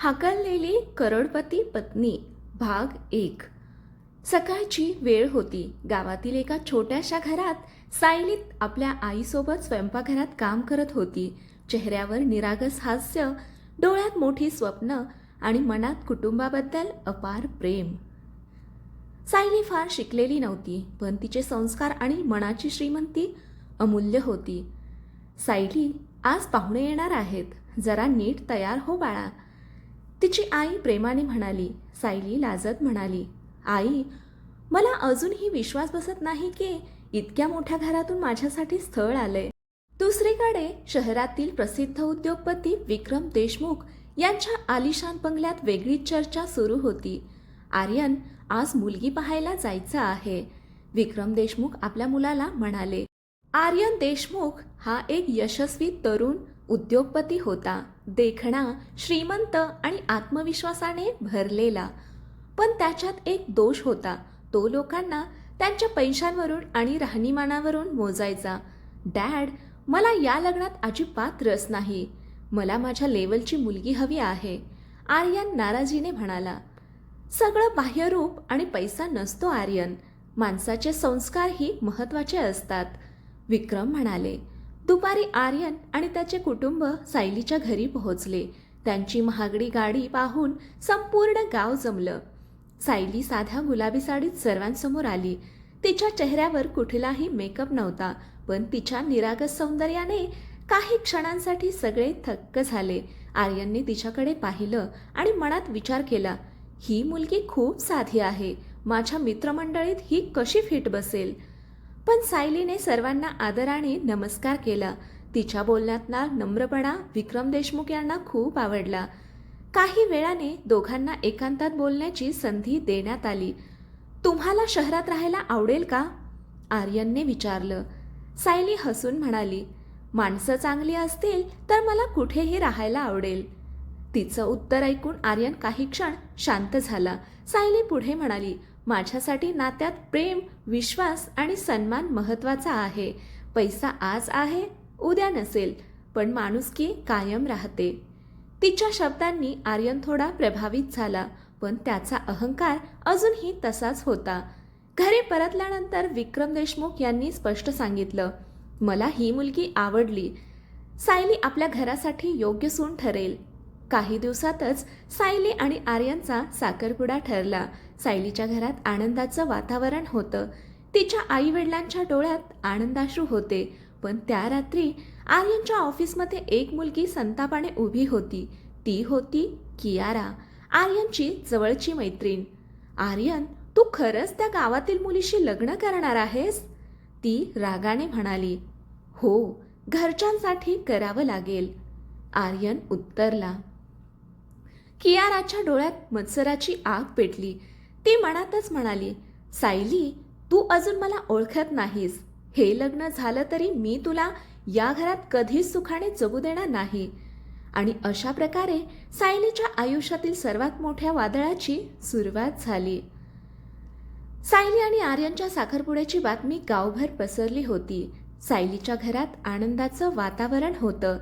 हाकललेली करोडपती पत्नी भाग 1. सकाळची वेळ होती. गावातील एका छोट्याशा घरात सायली आपल्या आईसोबत स्वयंपाकघरात काम करत होती. चेहऱ्यावर निरागस हास्य, डोळ्यात मोठी स्वप्न आणि मनात कुटुंबाबद्दल अपार प्रेम. सायली फार शिकलेली नव्हती, पण तिचे संस्कार आणि मनाची श्रीमंती अमूल्य होती. सायली, आज पाहुणे येणार आहेत, जरा नीट तयार हो बाळा, तिची आई प्रेमाने म्हणाली. सायली लाजत म्हणाली, आई, मला अजूनही विश्वास बसत नाही की इतक्या मोठ्या घरातून माझ्यासाठी स्थळ आलंय. दुसरीकडे शहरातील प्रसिद्ध उद्योगपती विक्रम देशमुख यांच्या आलिशान बंगल्यात वेगळीच चर्चा सुरू होती. आर्यन, आज मुलगी पाहायला जायचं आहे, विक्रम देशमुख आपल्या मुलाला म्हणाले. आर्यन देशमुख हा एक यशस्वी तरुण उद्योगपती होता. देखणा, श्रीमंत आणि आत्मविश्वासाने भरलेला. पण त्याच्यात एक दोष होता. तो लोकांना त्यांच्या पैशांवरून आणि राहणीमानावरून मोजायचा. डॅड, मला या लग्नात अजिबात रस नाही. मला माझ्या लेवलची मुलगी हवी आहे, आर्यन नाराजीने म्हणाला. सगळं बाह्यरूप आणि पैसा नसतो आर्यन, माणसाचे संस्कारही महत्त्वाचे असतात, विक्रम म्हणाले. दुपारी आर्यन आणि त्याचे कुटुंब सायलीच्या घरी पोहोचले. त्यांची महागडी गाडी पाहून संपूर्ण गाव जमलं. सायली साध्या गुलाबी साडीत सर्वांसमोर आली. तिच्या चेहऱ्यावर कुठलाही मेकअप नव्हता, पण तिच्या निरागस सौंदर्याने काही क्षणांसाठी सगळे थक्क झाले. आर्यनने तिच्याकडे पाहिलं आणि मनात विचार केला, ही मुलगी खूप साधी आहे, माझ्या मित्रमंडळीत ही कशी फिट बसेल. पण सायलीने सर्वांना आदराने नमस्कार केला. तिच्या बोलण्यातला नम्रपणा विक्रम देशमुख यांना खूप आवडला. काही वेळाने दोघांना एकांतात बोलण्याची संधी देण्यात आली. तुम्हाला शहरात राहायला आवडेल का, आर्यनने विचारलं. सायली हसून म्हणाली, माणसं चांगली असतील तर मला कुठेही राहायला आवडेल. तिचं उत्तर ऐकून आर्यन काही क्षण शांत झाला. सायली पुढे म्हणाली, माझ्यासाठी नात्यात प्रेम, विश्वास आणि सन्मान महत्त्वाचा आहे. पैसा आज आहे, उद्या नसेल, पण माणुसकी कायम राहते. तिच्या शब्दांनी आर्यन थोडा प्रभावित झाला, पण त्याचा अहंकार अजूनही तसाच होता. घरी परतल्यानंतर विक्रम देशमुख यांनी स्पष्ट सांगितलं, मला ही मुलगी आवडली. सायली आपल्या घरासाठी योग्य सून ठरेल. काही दिवसातच सायली आणि आर्यनचा साखरपुडा ठरला. सायलीच्या घरात आनंदाचं वातावरण होतं. तिच्या आईवडिलांच्या डोळ्यात आनंदाश्रू होते. पण त्या रात्री आर्यनच्या ऑफिसमध्ये एक मुलगी संतापाने उभी होती. ती होती कियारा, आर्यनची जवळची मैत्रीण. आर्यन, तू खरंच त्या गावातील मुलीशी लग्न करणार आहेस, ती रागाने म्हणाली. हो, घरच्यांसाठी करावं लागेल, आर्यन उत्तरला. कियाराच्या डोळ्यात मत्सराची आग पेटली. ती मनातच म्हणाली, सायली, तू अजून मला ओळखत नाहीस. हे लग्न झालं तरी मी तुला या घरात कधीच सुखाने जगू देणार नाही. आणि अशा प्रकारे सायलीच्या आयुष्यातील सर्वात मोठ्या वादळाची सुरुवात झाली. सायली आणि आर्यनच्या साखरपुड्याची बातमी गावभर पसरली होती. सायलीच्या घरात आनंदाचं वातावरण होतं.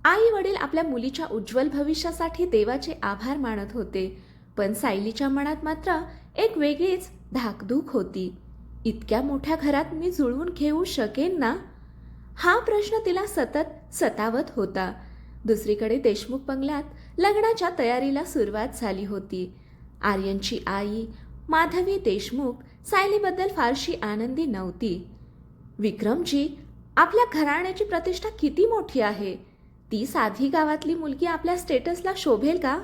आई वडील आपल्या मुलीच्या उज्ज्वल भविष्यासाठी देवाचे आभार मानत होते. पण सायलीच्या मनात मात्र एक वेगळीच धाकधूक होती. इतक्या मोठ्या घरात मी जुळवून घेऊ शकेन ना, हा प्रश्न तिला सतत सतावत होता. दुसरीकडे देशमुख बंगल्यात लग्नाच्या तयारीला सुरुवात झाली होती. आर्यनची आई माधवी देशमुख सायलीबद्दल फारशी आनंदी नव्हती. विक्रमजी, आपल्या घराण्याची प्रतिष्ठा किती मोठी आहे, ती साधी गावातली मुलगी आपल्या स्टेटसला शोभेल का,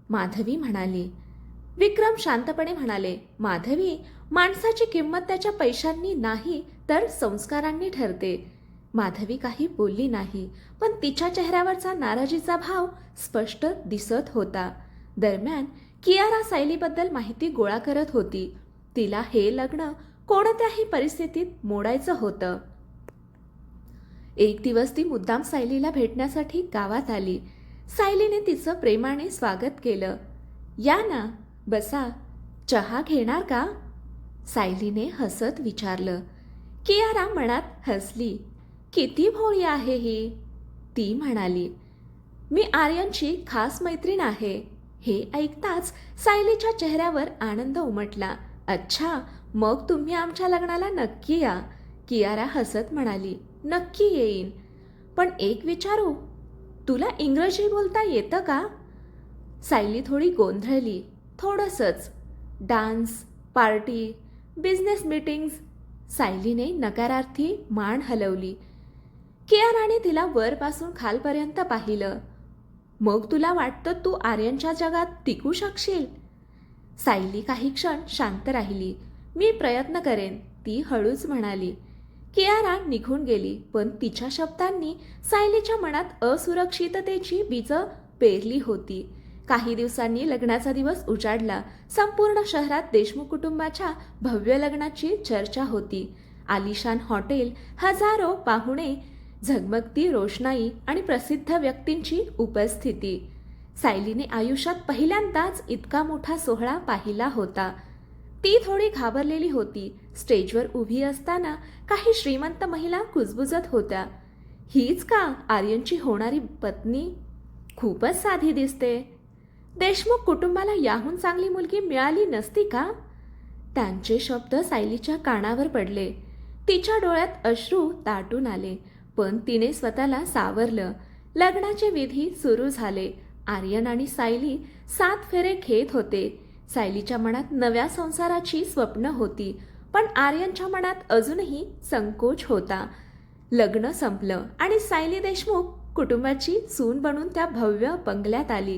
माधवी म्हणाली. विक्रम शांतपणे म्हणाले, माधवी, माणसाची किंमत त्याच्या पैशांनी नाही तर संस्कारांनी ठरते. माधवी काही बोलली नाही, पण तिच्या चेहऱ्यावरचा नाराजीचा भाव स्पष्ट दिसत होता. दरम्यान कियारा सायलीबद्दल माहिती गोळा करत होती. तिला हे लग्न कोणत्याही परिस्थितीत मोडायचं होतं. एक दिवस ती मुद्दाम सायलीला भेटण्यासाठी गावात आली. सायलीने तिचं प्रेमाने स्वागत केलं. या ना, बसा, चहा घेणार का, सायलीने हसत विचारलं. कियारा मनात हसली. किती भोळी आहे ही, ती म्हणाली. मी आर्यनची खास मैत्रीण आहे. हे ऐकताच सायलीच्या चेहऱ्यावर आनंद उमटला. अच्छा, मग तुम्ही आमच्या लग्नाला नक्की या. कियारा हसत म्हणाली. नक्की येईन. पण एक विचारू, तुला इंग्रजी बोलता येतं का? सायली थोडी गोंधळली. थोडंसंच. Dance, party, business meetings. सायलीने नकारार्थी मान हलवली. कियाराने तिला वरपासून खालपर्यंत पाहिलं. मग तुला वाटतं तू आर्यनच्या जगात टिकू शकशील? सायली काही क्षण शांत राहिली. मी प्रयत्न करेन, ती हळूच म्हणाली. कियारा निघून गेली, पण तिच्या शब्दांनी सायलीच्या मनात असुरक्षिततेची बीजं पेरली होती. काही दिवसांनी लग्नाचा दिवस उजाडला. संपूर्ण शहरात देशमुख कुटुंबाच्या भव्य लग्नाची चर्चा होती. आलिशान हॉटेल, हजारो पाहुणे, झगमगती रोषणाई आणि प्रसिद्ध व्यक्तींची उपस्थिती. सायलीने आयुष्यात पहिल्यांदाच इतका मोठा सोहळा पाहिला होता. ती थोडी घाबरलेली होती. स्टेजवर उभी असताना काही श्रीमंत महिला कुजबुजत होत्या. हीच का आर्यनची होणारी पत्नी? खूपच साधी दिसते. देशमुख कुटुंबाला याहून चांगली मुलगी मिळाली नसती का? त्यांचे शब्द सायलीच्या कानावर पडले. तिच्या डोळ्यात अश्रू दाटून आले, पण तिने स्वतःला सावरलं. लग्नाचे विधी सुरू झाले. आर्यन आणि सायली 7 फेरे घेत होते. सायलीच्या मनात नव्या संसाराची स्वप्न होती, पण आर्यनच्या मनात अजूनही संकोच होता. लग्न संपलं आणि सायली देशमुख कुटुंबाची सून बनून त्या भव्य बंगल्यात आली.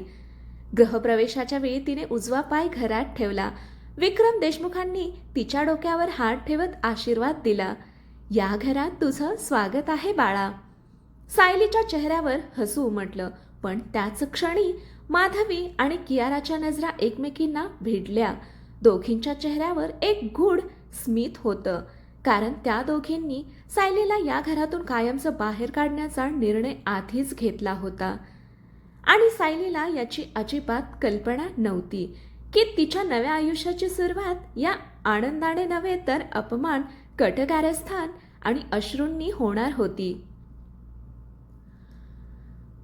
गृहप्रवेशाच्या वेळी तिने उजवा पाय घरात ठेवला. विक्रम देशमुखांनी तिच्या डोक्यावर हात ठेवत आशीर्वाद दिला. या घरात तुझं स्वागत आहे बाळा. सायलीच्या चेहऱ्यावर हसू उमटलं, पण त्याच क्षणी माधवी आणि कियाराच्या नजरा एकमेकींना भिडल्या. दोघींच्या चेहऱ्यावर एक गूढ स्मित होतं, कारण त्या दोघींनी सायलीला या घरातून कायमचं बाहेर काढण्याचा निर्णय आधीच घेतला होता. आणि सायलीला याची अजिबात कल्पना नव्हती की तिच्या नव्या आयुष्याची सुरुवात या आनंदाने नव्हे तर अपमान, कटकारस्थान आणि अश्रूंनी होणार होती.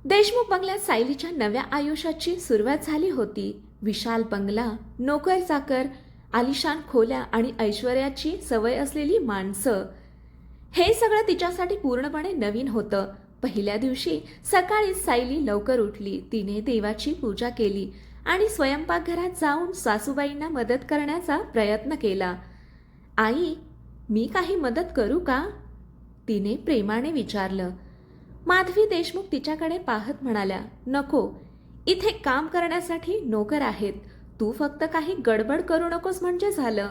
देशमुख बंगल्यात सायलीच्या नव्या आयुष्याची सुरुवात झाली होती. विशाल बंगला, नोकर चाकर, आलिशान खोल्या आणि ऐश्वर्याची सवय असलेली माणसं, हे सगळं तिच्यासाठी पूर्णपणे नवीन होतं. पहिल्या दिवशी सकाळीच सायली लवकर उठली. तिने देवाची पूजा केली आणि स्वयंपाकघरात जाऊन सासूबाईंना मदत करण्याचा प्रयत्न केला. आई, मी काही मदत करू का? तिने प्रेमाने विचारलं. माधवी देशमुख तिच्याकडे पाहत म्हणाल्या, नको, इथे काम करण्यासाठी नोकर आहेत. तू फक्त काही गडबड करू नकोस म्हणजे झालं.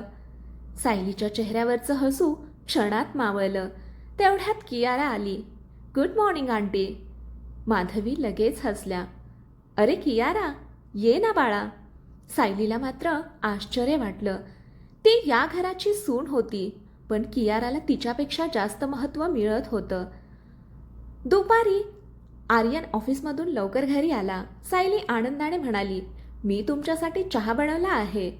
सायलीच्या चेहऱ्यावरचं हसू क्षणात मावळलं. तेवढ्यात कियारा आली. Good morning aunty. माधवी लगेच हसल्या. अरे कियारा, ये ना बाळा. सायलीला मात्र आश्चर्य वाटलं. ती या घराची सून होती, पण कियाराला तिच्यापेक्षा जास्त महत्त्व मिळत होतं. दुपारी आर्यन ऑफिसमधून लवकर घरी आला. सायली आनंदाने म्हणाली, मी तुमच्यासाठी चहा बनवला आहे.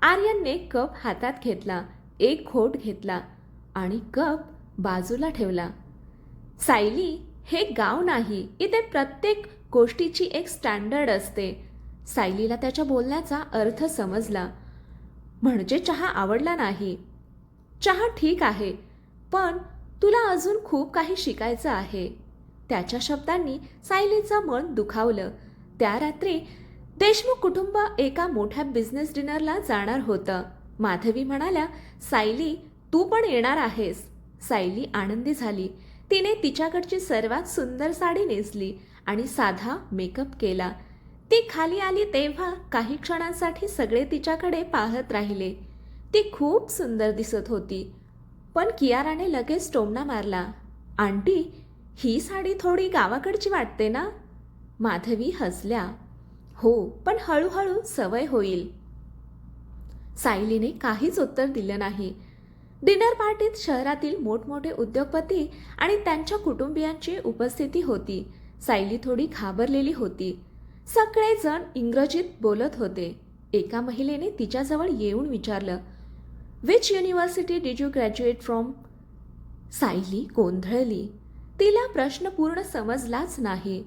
आर्यनने कप हातात घेतला, एक घोट घेतला आणि कप बाजूला ठेवला. सायली, हे गाव नाही, इथे प्रत्येक गोष्टीची एक स्टँडर्ड असते. सायलीला त्याच्या बोलण्याचा अर्थ समजला. म्हणजे चहा आवडला नाही? चहा ठीक आहे, पण तुला अजून खूप काही शिकायचं आहे. त्याच्या शब्दांनी सायलीचं मन दुखावलं. त्या रात्री देशमुख कुटुंब एका मोठ्या बिझनेस डिनरला जाणार होतं. माधवी म्हणाल्या, सायली, तू पण येणार आहेस. सायली आनंदी झाली. तिने तिच्याकडची सर्वात सुंदर साडी नेसली आणि साधा मेकअप केला. ती खाली आली तेव्हा काही क्षणांसाठी सगळे तिच्याकडे पाहत राहिले. ती खूप सुंदर दिसत होती, पण कियाराने लगेच टोमणा मारला. आंटी, ही साडी थोडी गावाकडची वाटते ना? माधवी हसल्या. हो, पण हळूहळू सवय होईल. सायलीने काहीच उत्तर दिलं नाही. डिनर पार्टीत शहरातील मोठमोठे उद्योगपती आणि त्यांच्या कुटुंबियांची उपस्थिती होती. सायली थोडी घाबरलेली होती. सगळेजण इंग्रजीत बोलत होते. एका महिलेने तिच्याजवळ येऊन विचारलं, which university did you graduate from? Sayali गोंधळली. तिला प्रश्न पूर्ण समजलाच नाही.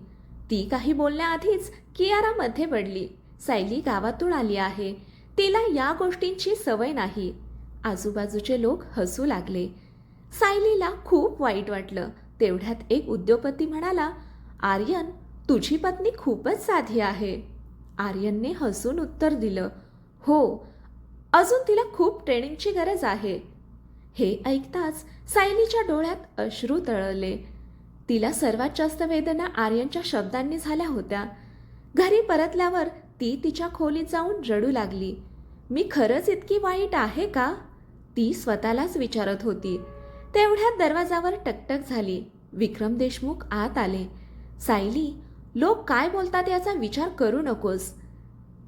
ती काही बोलण्याआधीच कियारा मध्ये पडली. सायली गावातून आली आहे. तिला या गोष्टींची सवय नाही. आजूबाजूचे लोक हसू लागले. सायलीला खूप वाईट वाटलं. तेवढ्यात एक उद्योगपती म्हणाला, आर्यन, तुझी पत्नी खूपच साधी आहे. आर्यनने हसून उत्तर दिलं, हो, अजून तिला खूप ट्रेनिंगची गरज आहे. हे ऐकताच सायलीच्या डोळ्यात अश्रू तळवले. तिला सर्वात जास्त वेदना आर्यनच्या शब्दांनी झाल्या होत्या. घरी परतल्यावर ती तिच्या खोलीत जाऊन रडू लागली. मी खरंच इतकी वाईट आहे का? ती स्वतःलाच विचारत होती. तेवढ्यात दरवाजावर टकटक झाली. विक्रम देशमुख आत आले. सायली, लोक काय बोलतात याचा विचार करू नकोस.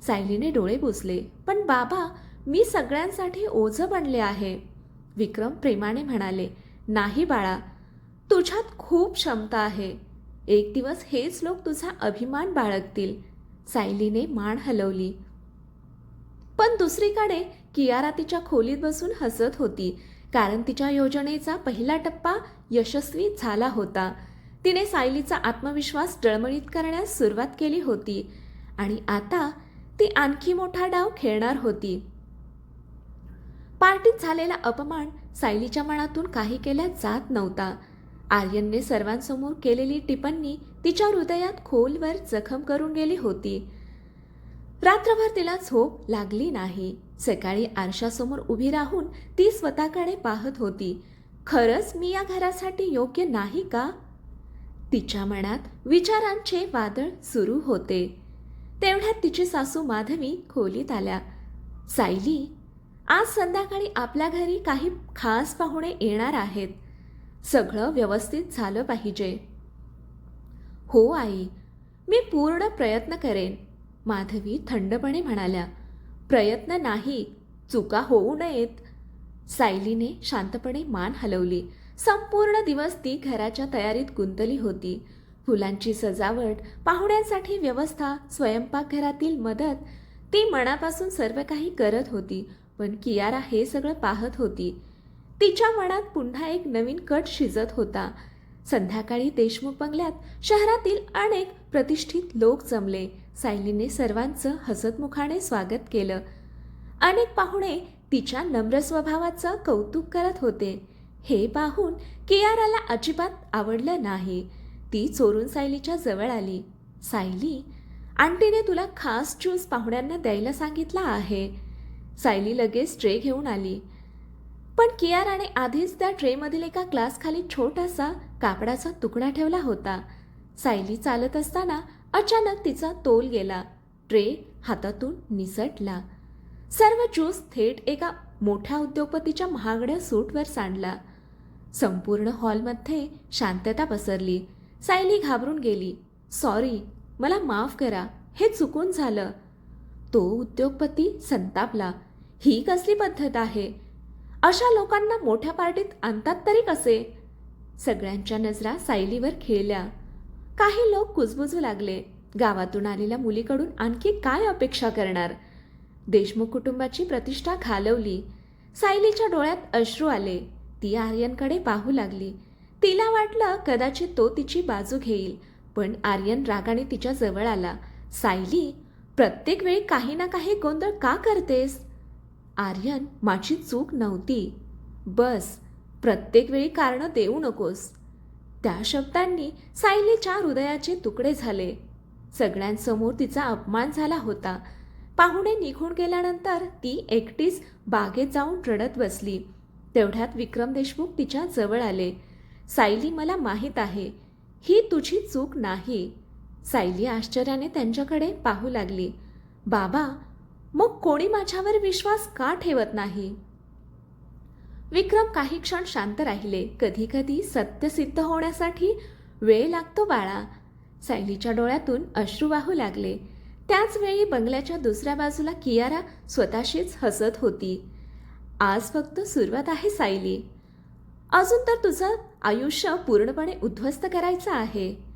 सायलीने डोळे पुसले. पण बाबा, मी सगळ्यांसाठी ओझं बनले आहे. विक्रम प्रेमाने म्हणाले, नाही बाळा, तुझ्यात खूप क्षमता आहे. एक दिवस हेच लोक तुझा अभिमान बाळगतील. सायलीने मान हलवली. पण दुसरीकडे कियारा तिच्या खोलीत बसून हसत होती, कारण तिच्या योजनेचा पहिला टप्पा यशस्वी झाला होता. तिने सायलीचा आत्मविश्वास डळमळीत करण्यास सुरुवात केली होती आणि आता ती आणखी मोठा डाव खेळणार होती. पार्टीत झालेला अपमान सायलीच्या मनातून काही केल्या जात नव्हता. आर्यनने सर्वांसमोर केलेली टिप्पणी तिच्या हृदयात खोलवर जखम करून गेली होती. रात्रभर तिला झोप लागली नाही. सकाळी आरशासमोर उभी राहून ती स्वतःकडे पाहत होती. खरंच मी या घरासाठी योग्य नाही का? तिच्या मनात विचारांचे वादळ सुरू होते. तेवढ्यात तिची सासू माधवी खोलीत आल्या. सायली, आज संध्याकाळी आपल्या घरी काही खास पाहुणे येणार आहेत. सगळं व्यवस्थित झालं पाहिजे. हो आई, मी पूर्ण प्रयत्न करेन, माधवी थंडपणे म्हणाल्या. प्रयत्न नाही, चुका होऊ नयेत. सायलीने शांतपणे मान हलवली. संपूर्ण दिवस ती घराच्या तयारीत गुंतली होती. फुलांची सजावट, पाहुण्यांसाठी व्यवस्था, स्वयंपाकघरातील मदत, ती मनापासून सर्व काही करत होती. पण कियारा हे सगळं पाहत होती. तिच्या मनात पुन्हा एक नवीन कट शिजत होता. संध्याकाळी देशमुख बंगल्यात शहरातील अनेक प्रतिष्ठित लोक जमले. सायलीने सर्वांचं हसतमुखाने स्वागत केलं. अनेक पाहुणे तिच्या नम्र स्वभावाचं कौतुक करत होते. हे पाहून कियाराला अजिबात आवडलं नाही. ती चोरून सायलीच्या जवळ आली. सायली, आंटीने तुला खास ज्यूस पाहुण्यांना द्यायला सांगितला आहे. सायली लगेच ट्रे घेऊन आली. पण कियाराने आधीच त्या ट्रेमधील एका ग्लासखाली छोटासा कापडाचा तुकडा ठेवला होता. सायली चालत असताना अचानक तिचा तोल गेला. ट्रे हातातून निसटला. सर्व ज्यूस थेट एका मोठ्या उद्योगपतीच्या महागड्या सूटवर सांडला. संपूर्ण हॉलमध्ये शांतता पसरली. सायली घाबरून गेली. सॉरी, मला माफ करा, हे चुकून झालं. तो उद्योगपती संतापला. ही कसली पद्धत आहे? अशा लोकांना मोठ्या पार्टीत आणतात तरी कसे? सगळ्यांच्या नजरा सायलीवर खेळल्या. काही लोक कुजबुजू लागले. गावातून आलेल्या मुलीकडून आणखी काय अपेक्षा करणार? देशमुख कुटुंबाची प्रतिष्ठा घालवली. सायलीच्या डोळ्यात अश्रू आले. ती आर्यनकडे पाहू लागली. तिला वाटलं कदाचित तो तिची बाजू घेईल, पण आर्यन रागाने तिच्या जवळ आला. सायली, प्रत्येक वेळी काही ना काही गोंधळ का करतेस? आर्यन, माझी चूक नव्हती. बस, प्रत्येक वेळी कारणं देऊ नकोस. त्या शब्दांनी सायलीच्या हृदयाचे तुकडे झाले. सगळ्यांसमोर तिचा अपमान झाला होता. पाहुणे निघून गेल्यानंतर ती एकटीच बागेत जाऊन रडत बसली. तेवढ्यात विक्रम देशमुख तिच्या जवळ आले. सायली, मला माहीत आहे, ही तुझी चूक नाही. सायली आश्चर्याने त्यांच्याकडे पाहू लागली. बाबा, मग कोणी माझ्यावर विश्वास का ठेवत नाही? विक्रम काही क्षण शांत राहिले. कधी कधी सत्य सिद्ध होण्यासाठी वेळ लागतो बाळा. सायलीच्या डोळ्यातून अश्रू वाहू लागले. त्याच वेळी बंगल्याच्या दुसऱ्या बाजूला कियारा स्वतःशीच हसत होती. आज फक्त सुरुवात आहे सायली. अजून तर तुझं आयुष्य पूर्णपणे उद्ध्वस्त करायचं आहे.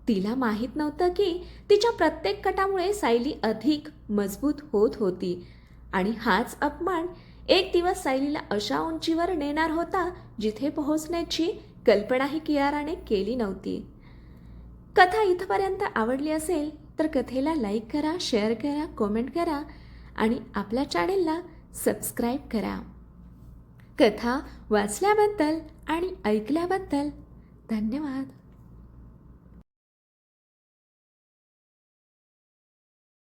तिला माहीत नव्हतं की तिच्या प्रत्येक कटामुळे सायली अधिक मजबूत होत होती आणि हाच अपमान एक दिवस सायलीला अशा उंचीवर नेणार होता जिथे पोहोचण्याची कल्पनाही कियाराने केली नव्हती. कथा इथपर्यंत आवडली असेल तर कथेला लाईक करा, शेअर करा, कमेंट करा आणि आपल्या चॅनेलला सबस्क्राईब करा. कथा वाचल्याबद्दल आणि ऐकल्याबद्दल धन्यवाद.